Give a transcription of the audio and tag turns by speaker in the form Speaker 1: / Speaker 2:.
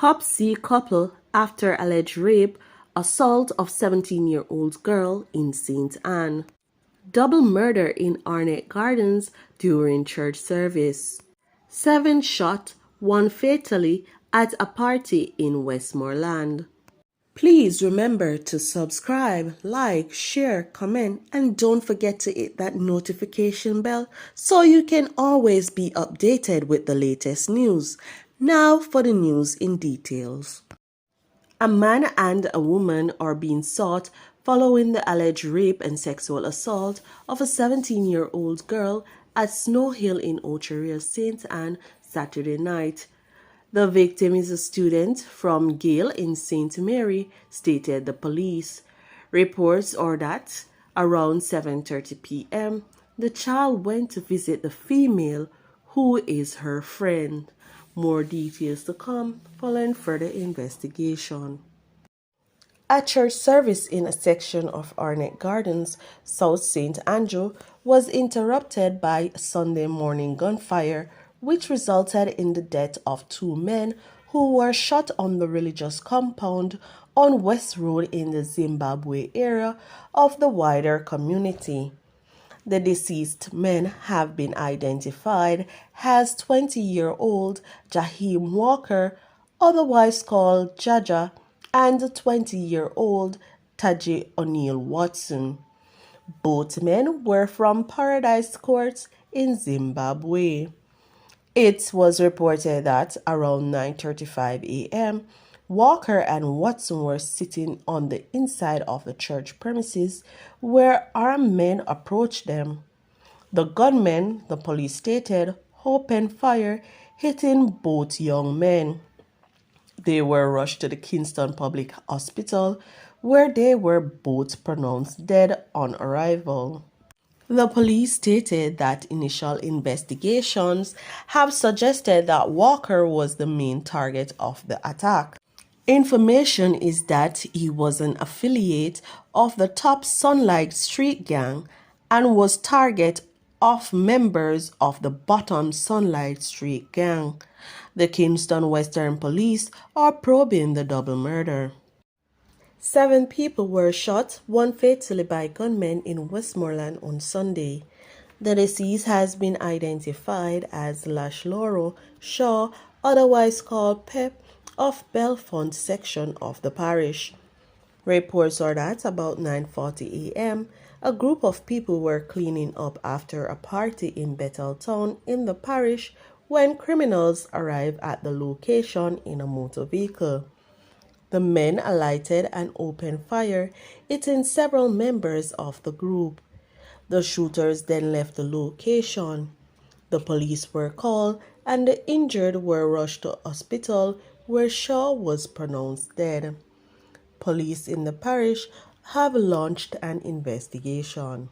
Speaker 1: Cops see couple after alleged rape, assault of 17-year-old girl in St. Anne. Double murder in Arnett Gardens during church service. 7 shot, 1 fatally at a party in Westmoreland. Please remember to subscribe, like, share, comment, and don't forget to hit that notification bell so you can always be updated with the latest news. Now for the news in details. A man and a woman are being sought following the alleged rape and sexual assault of a 17-year-old girl at Snow Hill in Ocheria, St. Anne, Saturday night. The victim is a student from Gale in St. Mary, stated the police. Reports are that around 7:30 p.m., the child went to visit the female, who is her friend. More details to come following further investigation. A church service in a section of Arnett Gardens, South St. Andrew, was interrupted by Sunday morning gunfire, which resulted in the death of 2 men who were shot on the religious compound on West Road in the Zimbabwe area of the wider community. The deceased men have been identified as 20-year-old Jaheim Walker, otherwise called Jaja, and 20-year-old Taji O'Neill Watson. Both men were from Paradise Court in Zimbabwe. It was reported that around 9:35 a.m., Walker and Watson were sitting on the inside of the church premises where armed men approached them. The gunmen, the police stated, opened fire, hitting both young men. They were rushed to the Kingston Public Hospital, where they were both pronounced dead on arrival. The police stated that initial investigations have suggested that Walker was the main target of the attack. Information is that he was an affiliate of the Top Sunlight Street Gang and was target of members of the Bottom Sunlight Street Gang. The Kingston Western Police are probing the double murder. 7 people were shot, 1 fatally by gunmen in Westmoreland on Sunday. The deceased has been identified as Lashloro Shaw, otherwise called Pep, of Belfont section of the parish. Reports are that about 9:40 a.m., a group of people were cleaning up after a party in Betheltown in the parish when criminals arrived at the location in a motor vehicle. The men alighted and opened fire, hitting several members of the group. The shooters then left the location. The police were called and the injured were rushed to hospital where Shaw was pronounced dead. Police in the parish have launched an investigation.